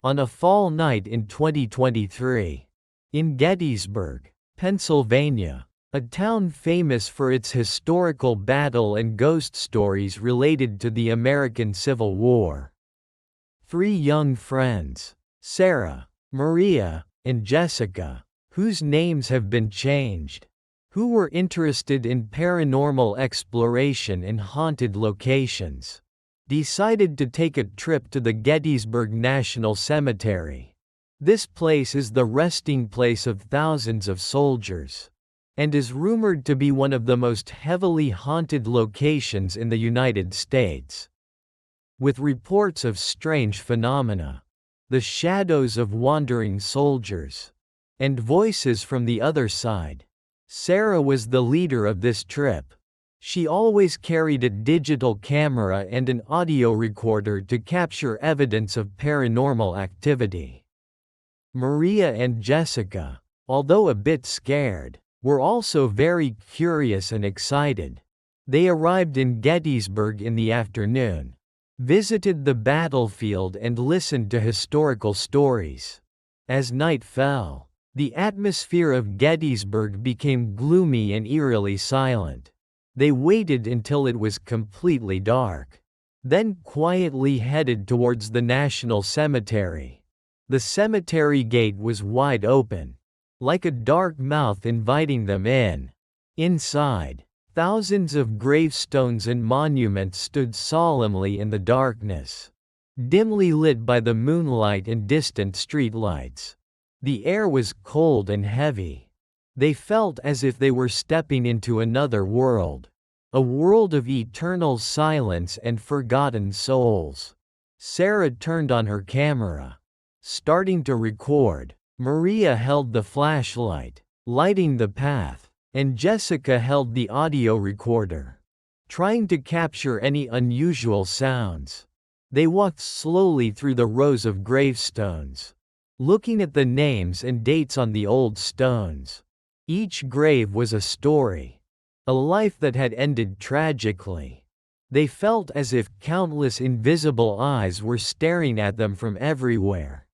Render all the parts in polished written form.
On a fall night in 2023, in Gettysburg, Pennsylvania, a town famous for its historical battle and ghost stories related to the American Civil War, three young friends, Sarah, Maria, and Jessica, whose names have been changed, who were interested in paranormal exploration and haunted locations, decided to take a trip to the Gettysburg National Cemetery. This place is the resting place of thousands of soldiers, and is rumored to be one of the most heavily haunted locations in the United States. With reports of strange phenomena, the shadows of wandering soldiers, and voices from the other side, Sarah was the leader of this trip. She always carried a digital camera and an audio recorder to capture evidence of paranormal activity. Maria and Jessica, although a bit scared, were also very curious and excited. They arrived in Gettysburg in the afternoon, visited the battlefield and listened to historical stories. As night fell, the atmosphere of Gettysburg became gloomy and eerily silent. They waited until it was completely dark, then quietly headed towards the National Cemetery. The cemetery gate was wide open, like a dark mouth inviting them in. Inside, thousands of gravestones and monuments stood solemnly in the darkness, dimly lit by the moonlight and distant streetlights. The air was cold and heavy. They felt as if they were stepping into another world, a world of eternal silence and forgotten souls. Sarah turned on her camera, starting to record. Maria held the flashlight, lighting the path, and Jessica held the audio recorder, trying to capture any unusual sounds. They walked slowly through the rows of gravestones, looking at the names and dates on the old stones. Each grave was a story, a life that had ended tragically. They felt as if countless invisible eyes were staring at them from everywhere.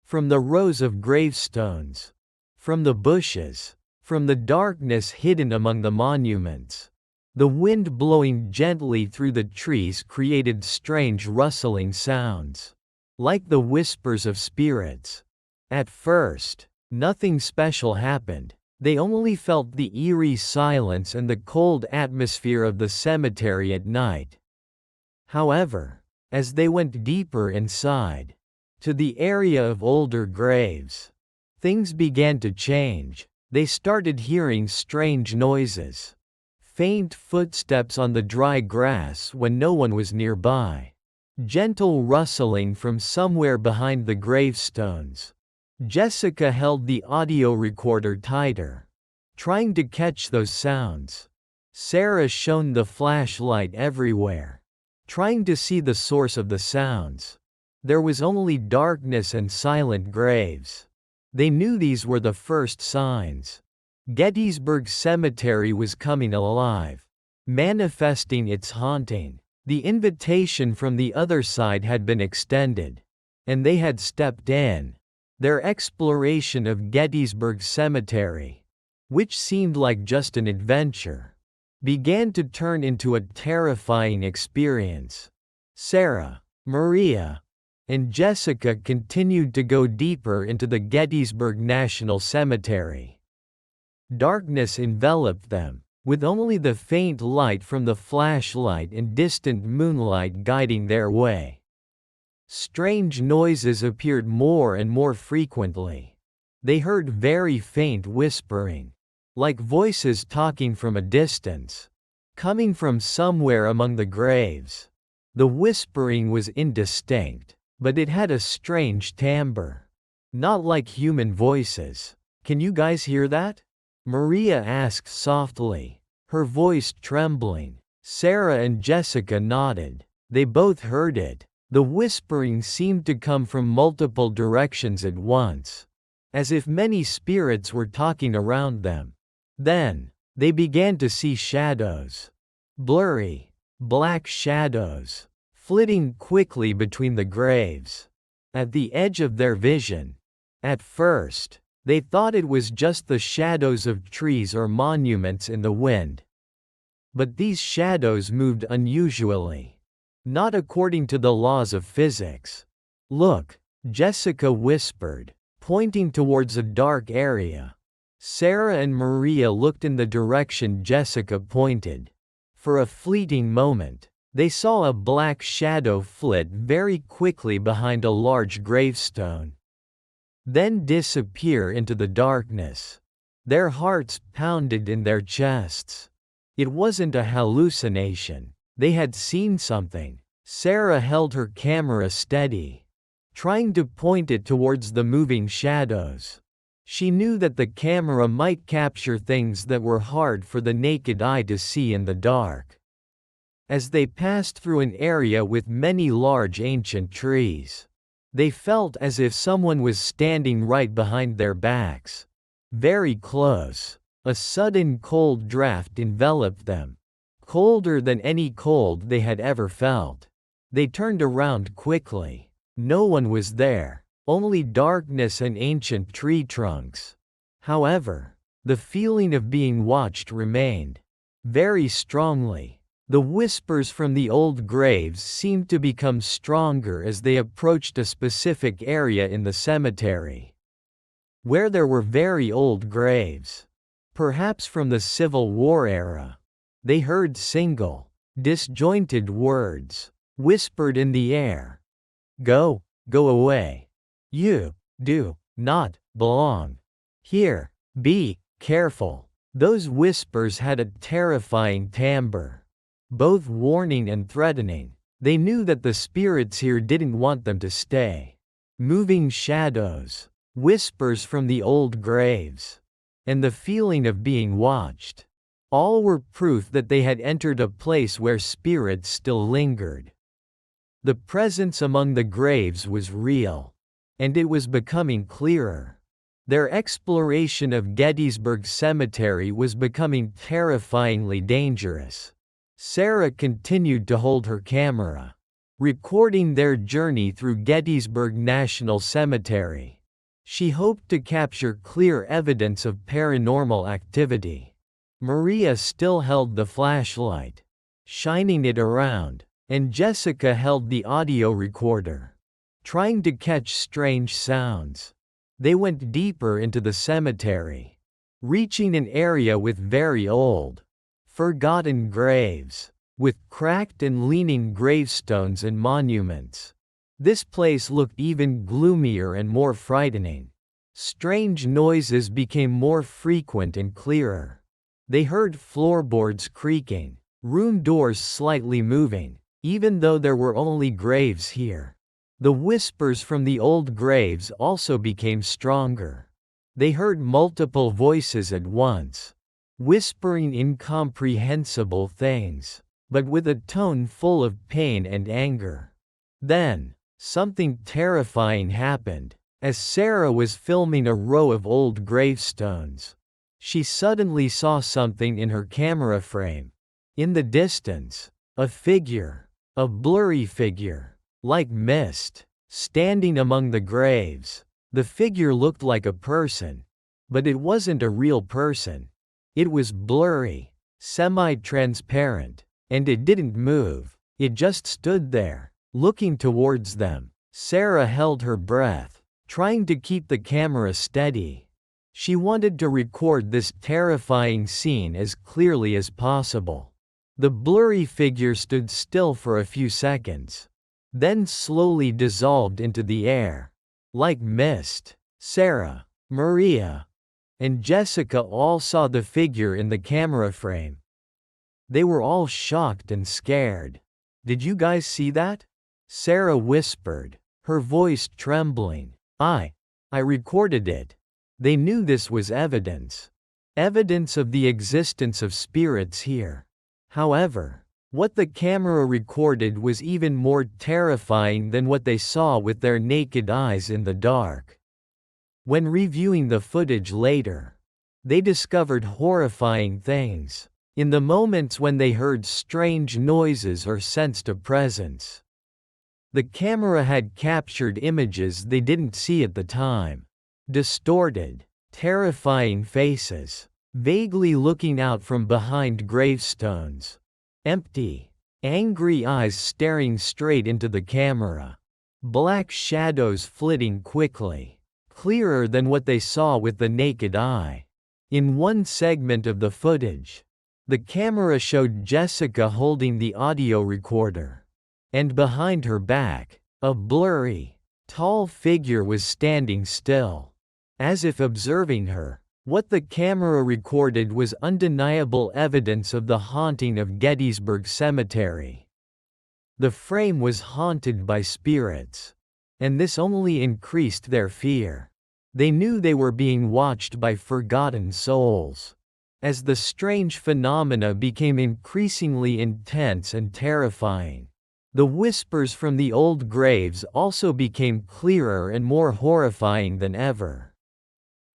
From the rows of gravestones, from the bushes, from the darkness hidden among the monuments, the wind blowing gently through the trees created strange rustling sounds, like the whispers of spirits. At first, nothing special happened. They only felt the eerie silence and the cold atmosphere of the cemetery at night. However, as they went deeper inside, to the area of older graves, things began to change. They started hearing strange noises, faint footsteps on the dry grass when no one was nearby, gentle rustling from somewhere behind the gravestones. Jessica held the audio recorder tighter, trying to catch those sounds. Sarah shone the flashlight everywhere, trying to see the source of the sounds. There was only darkness and silent graves. They knew these were the first signs. Gettysburg Cemetery was coming alive, manifesting its haunting. The invitation from the other side had been extended, and they had stepped in. Their exploration of Gettysburg Cemetery, which seemed like just an adventure, began to turn into a terrifying experience. Sarah, Maria, and Jessica continued to go deeper into the Gettysburg National Cemetery. Darkness enveloped them, with only the faint light from the flashlight and distant moonlight guiding their way. Strange noises appeared more and more frequently. They heard very faint whispering, like voices talking from a distance, coming from somewhere among the graves. The whispering was indistinct, but it had a strange timbre, not like human voices. "Can you guys hear that?" Maria asked softly, her voice trembling. Sarah and Jessica nodded. They both heard it. The whispering seemed to come from multiple directions at once, as if many spirits were talking around them. Then, they began to see shadows. Blurry, black shadows, flitting quickly between the graves. at the edge of their vision. At first, they thought it was just the shadows of trees or monuments in the wind. But these shadows moved unusually. Not according to the laws of physics. "Look," Jessica whispered, pointing towards a dark area. Sarah and Maria looked in the direction Jessica pointed. For a fleeting moment, they saw a black shadow flit very quickly behind a large gravestone, then disappear into the darkness. Their hearts pounded in their chests. It wasn't a hallucination. They had seen something. Sarah held her camera steady, trying to point it towards the moving shadows. She knew that the camera might capture things that were hard for the naked eye to see in the dark. As they passed through an area with many large ancient trees, they felt as if someone was standing right behind their backs. Very close. A sudden cold draft enveloped them. Colder than any cold they had ever felt. They turned around quickly. No one was there. Only darkness and ancient tree trunks. However, the feeling of being watched remained. Very strongly. The whispers from the old graves seemed to become stronger as they approached a specific area in the cemetery, where there were very old graves, perhaps from the Civil War era. They heard single, disjointed words, whispered in the air. "Go away. You do not belong here. Be careful." Those whispers had a terrifying timbre, both warning and threatening. They knew that the spirits here didn't want them to stay. Moving shadows, whispers from the old graves, and the feeling of being watched. All were proof that they had entered a place where spirits still lingered. The presence among the graves was real, and it was becoming clearer. Their exploration of Gettysburg Cemetery was becoming terrifyingly dangerous. Sarah continued to hold her camera, recording their journey through Gettysburg National Cemetery. She hoped to capture clear evidence of paranormal activity. Maria still held the flashlight, shining it around, and Jessica held the audio recorder, trying to catch strange sounds. They went deeper into the cemetery, reaching an area with very old, forgotten graves, with cracked and leaning gravestones and monuments. This place looked even gloomier and more frightening. Strange noises became more frequent and clearer. They heard floorboards creaking, room doors slightly moving, even though there were only graves here. The whispers from the old graves also became stronger. They heard multiple voices at once, whispering incomprehensible things, but with a tone full of pain and anger. Then, something terrifying happened. As Sarah was filming a row of old gravestones, she suddenly saw something in her camera frame. In the distance, a figure, a blurry figure, like mist, standing among the graves. The figure looked like a person, but it wasn't a real person. It was blurry, semi-transparent, and it didn't move. It just stood there, looking towards them. Sarah held her breath, trying to keep the camera steady. She wanted to record this terrifying scene as clearly as possible. The blurry figure stood still for a few seconds, then slowly dissolved into the air, like mist. Sarah, Maria, and Jessica all saw the figure in the camera frame. They were all shocked and scared. "Did you guys see that?" Sarah whispered, her voice trembling. I recorded it." They knew this was evidence. Evidence of the existence of spirits here. However, what the camera recorded was even more terrifying than what they saw with their naked eyes in the dark. When reviewing the footage later, they discovered horrifying things. In the moments when they heard strange noises or sensed a presence, The camera had captured images they didn't see at the time. Distorted, terrifying faces, vaguely looking out from behind gravestones. Empty, angry eyes staring straight into the camera. Black shadows flitting quickly, clearer than what they saw with the naked eye. In one segment of the footage, the camera showed Jessica holding the audio recorder. And behind her back, a blurry, tall figure was standing still, as if observing her. What the camera recorded was undeniable evidence of the haunting of Gettysburg Cemetery. The frame was haunted by spirits, and this only increased their fear. They knew they were being watched by forgotten souls. As the strange phenomena became increasingly intense and terrifying, the whispers from the old graves also became clearer and more horrifying than ever.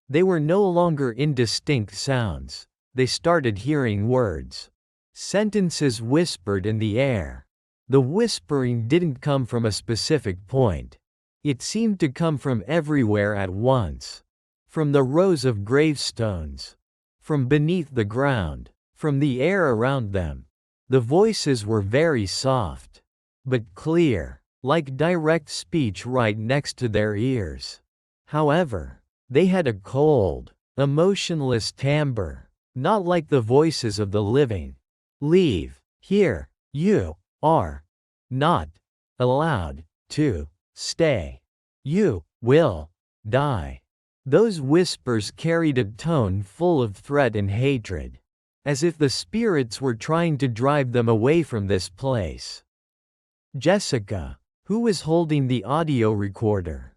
They were no longer indistinct sounds. They started hearing words. Sentences whispered in the air. The whispering didn't come from a specific point. It seemed to come from everywhere at once. From the rows of gravestones. From beneath the ground. From the air around them. The voices were very soft, but clear, like direct speech right next to their ears. However, they had a cold, emotionless timbre, not like the voices of the living. Leave here, you are not allowed to stay. You will die. Those whispers carried a tone full of threat and hatred, as if the spirits were trying to drive them away from this place. Jessica, who was holding the audio recorder,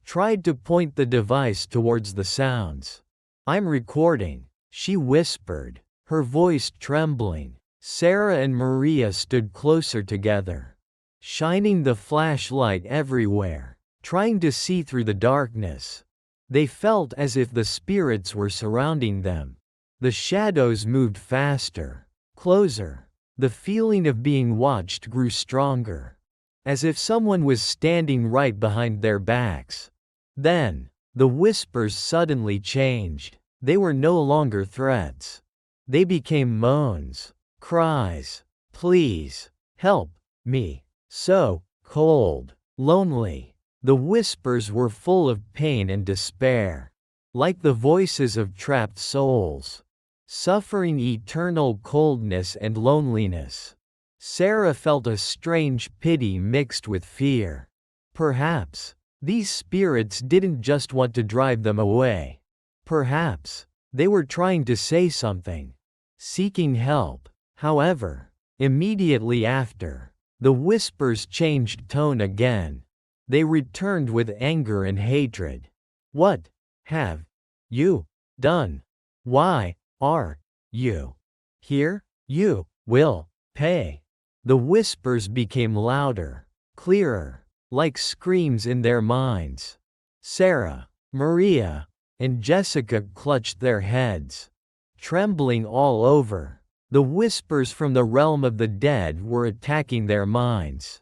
tried to point the device towards the sounds. "I'm recording," she whispered, her voice trembling. Sarah and Maria stood closer together, shining the flashlight everywhere, trying to see through the darkness. They felt as if the spirits were surrounding them. The shadows moved faster, closer. The feeling of being watched grew stronger, as if someone was standing right behind their backs. Then, the whispers suddenly changed. They were no longer threats. They became moans, cries, pleas, help me. So cold, lonely. The whispers were full of pain and despair, like the voices of trapped souls, suffering eternal coldness and loneliness. Sarah felt a strange pity mixed with fear. Perhaps these spirits didn't just want to drive them away. Perhaps they were trying to say something, seeking help. However, immediately after, the whispers changed tone again. They returned with anger and hatred. "What have you done? Why are you here? You will pay." The whispers became louder, clearer, like screams in their minds. Sarah, Maria, and Jessica clutched their heads, trembling all over. The whispers from the realm of the dead were attacking their minds.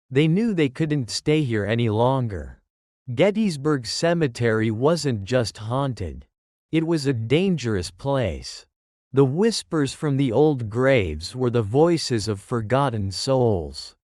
They knew they couldn't stay here any longer. Gettysburg Cemetery wasn't just haunted. It was a dangerous place. The whispers from the old graves were the voices of forgotten souls,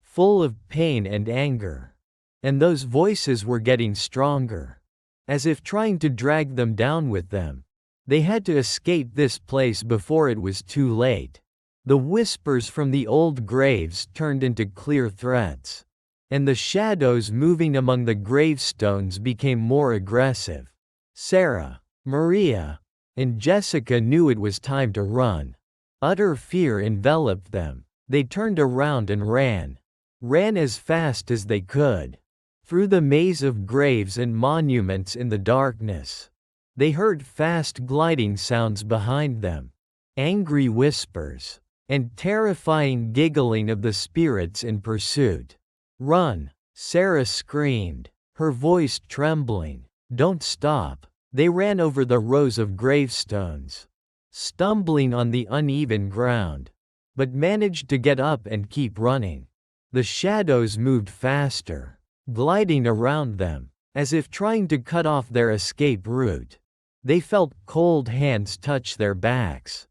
full of pain and anger. And those voices were getting stronger, as if trying to drag them down with them. They had to escape this place before it was too late. The whispers from the old graves turned into clear threats, and the shadows moving among the gravestones became more aggressive. Sarah, Maria, and Jessica knew it was time to run. Utter fear enveloped them. They turned around and ran as fast as they could, through the maze of graves and monuments in the darkness. They heard fast gliding sounds behind them, angry whispers, and terrifying giggling of the spirits in pursuit. "Run!" Sarah screamed, her voice trembling. "Don't stop!" They ran over the rows of gravestones, stumbling on the uneven ground, but managed to get up and keep running. The shadows moved faster, gliding around them, as if trying to cut off their escape route. They felt cold hands touch their backs,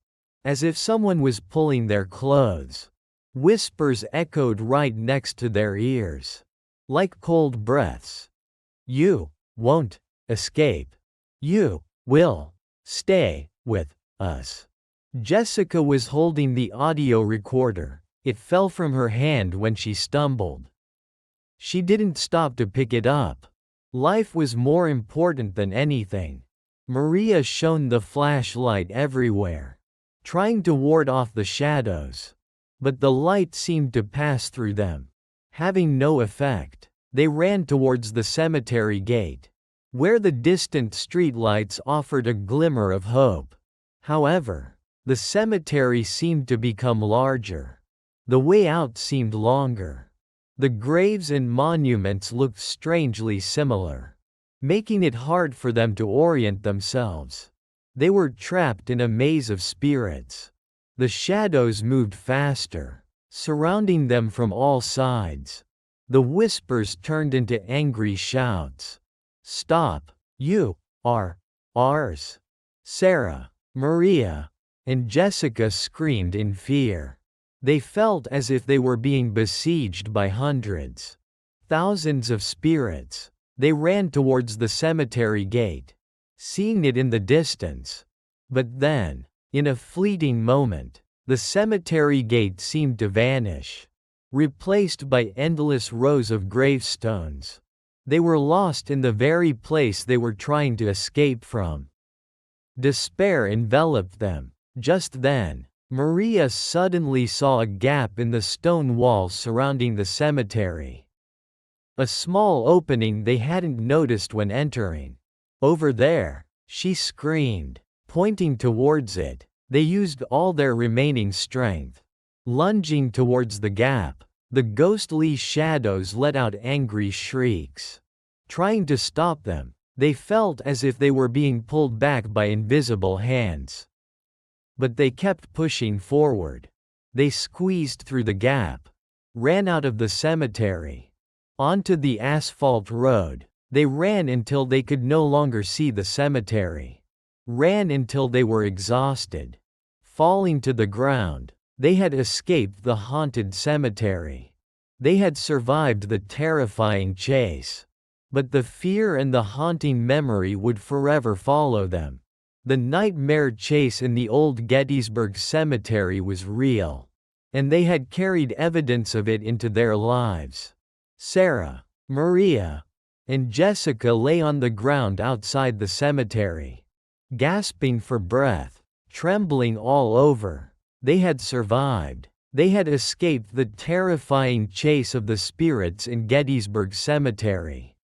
as if someone was pulling their clothes. Whispers echoed right next to their ears, like cold breaths. "You won't escape. You will stay with us." Jessica was holding the audio recorder. It fell from her hand when she stumbled. She didn't stop to pick it up. Life was more important than anything. Maria shone the flashlight everywhere, trying to ward off the shadows. But the light seemed to pass through them, having no effect. They ran towards the cemetery gate, where the distant streetlights offered a glimmer of hope. However, the cemetery seemed to become larger. The way out seemed longer. The graves and monuments looked strangely similar, making it hard for them to orient themselves. They were trapped in a maze of spirits. The shadows moved faster, surrounding them from all sides. The whispers turned into angry shouts. "Stop! You are ours!" Sarah, Maria, and Jessica screamed in fear. They felt as if they were being besieged by hundreds, thousands of spirits. They ran towards the cemetery gate, seeing it in the distance. But then, in a fleeting moment, the cemetery gate seemed to vanish, replaced by endless rows of gravestones. They were lost in the very place they were trying to escape from. Despair enveloped them. Just then, Maria suddenly saw a gap in the stone walls surrounding the cemetery. A small opening they hadn't noticed when entering. "Over there!" she screamed, pointing towards it. They used all their remaining strength. Lunging towards the gap, the ghostly shadows let out angry shrieks. Trying to stop them, they felt as if they were being pulled back by invisible hands. But they kept pushing forward. They squeezed through the gap, ran out of the cemetery, onto the asphalt road. They ran until they could no longer see the cemetery. Ran until they were exhausted. Falling to the ground, they had escaped the haunted cemetery. They had survived the terrifying chase. But the fear and the haunting memory would forever follow them. The nightmare chase in the old Gettysburg cemetery was real, and they had carried evidence of it into their lives. Sarah, Maria, and Jessica lay on the ground outside the cemetery, gasping for breath, trembling all over. They had survived. They had escaped the terrifying chase of the spirits in Gettysburg Cemetery.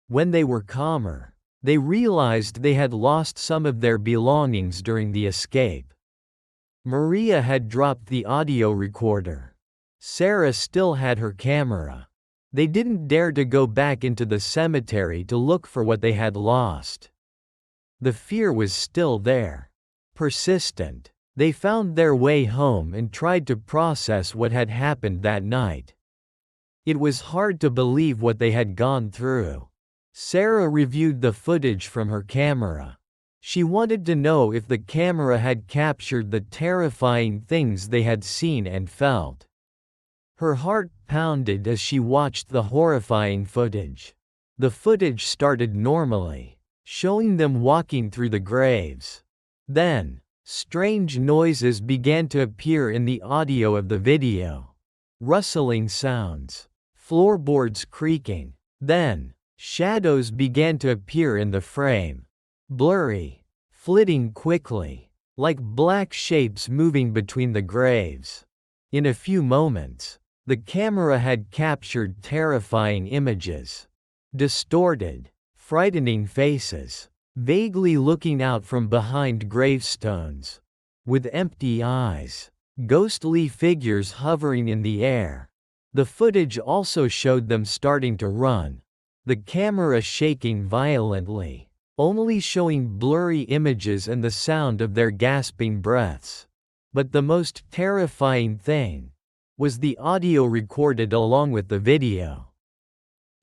When they were calmer, they realized they had lost some of their belongings during the escape. Maria had dropped the audio recorder. Sarah still had her camera. They didn't dare to go back into the cemetery to look for what they had lost. The fear was still there, persistent. They found their way home and tried to process what had happened that night. It was hard to believe what they had gone through. Sarah reviewed the footage from her camera. She wanted to know if the camera had captured the terrifying things they had seen and felt. Her heart pounded as she watched the horrifying footage. The footage started normally, showing them walking through the graves. Then, strange noises began to appear in the audio of the video. Rustling sounds, floorboards creaking. Then, shadows began to appear in the frame. Blurry, flitting quickly, like black shapes moving between the graves. In a few moments, the camera had captured terrifying images. Distorted, frightening faces, vaguely looking out from behind gravestones. With empty eyes, ghostly figures hovering in the air. The footage also showed them starting to run, the camera shaking violently, only showing blurry images and the sound of their gasping breaths. But the most terrifying thing was the audio recorded along with the video.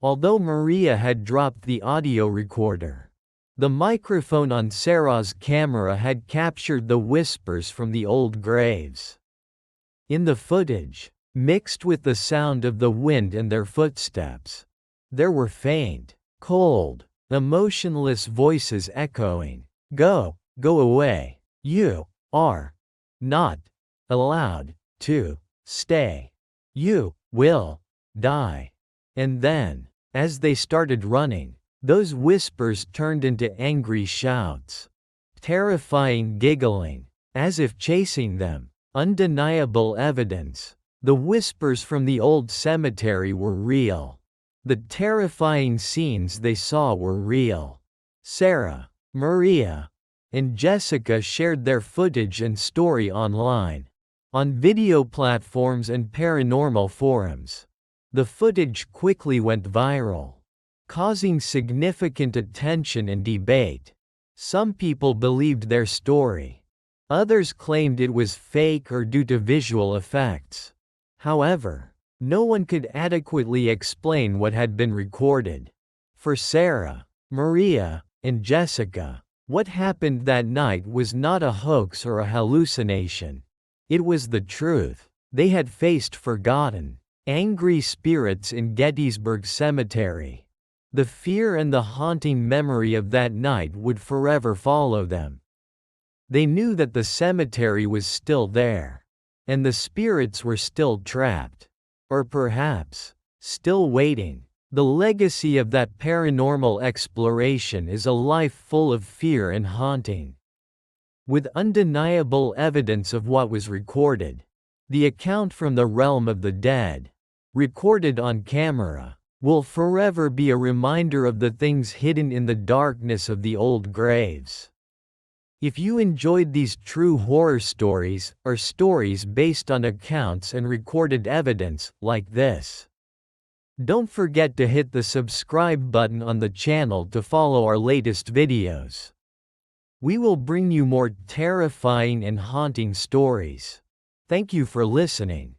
Although Maria had dropped the audio recorder, the microphone on Sarah's camera had captured the whispers from the old graves. In the footage, mixed with the sound of the wind and their footsteps, there were faint, cold, emotionless voices echoing, "Go, go away. You are not allowed to stay. You will die." And then, as they started running, those whispers turned into angry shouts, terrifying giggling, as if chasing them, undeniable evidence. The whispers from the old cemetery were real. The terrifying scenes they saw were real. Sarah, Maria, and Jessica shared their footage and story online, on video platforms and paranormal forums. The footage quickly went viral, causing significant attention and debate. Some people believed their story. Others claimed it was fake or due to visual effects. However, no one could adequately explain what had been recorded. For Sarah, Maria, and Jessica, what happened that night was not a hoax or a hallucination. It was the truth. They had faced forgotten, angry spirits in Gettysburg Cemetery. The fear and the haunting memory of that night would forever follow them. They knew that the cemetery was still there, and the spirits were still trapped, or perhaps, still waiting. The legacy of that paranormal exploration is a life full of fear and haunting. With undeniable evidence of what was recorded, the account from the realm of the dead, recorded on camera, will forever be a reminder of the things hidden in the darkness of the old graves. If you enjoyed these true horror stories, or stories based on accounts and recorded evidence, like this, don't forget to hit the subscribe button on the channel to follow our latest videos. We will bring you more terrifying and haunting stories. Thank you for listening.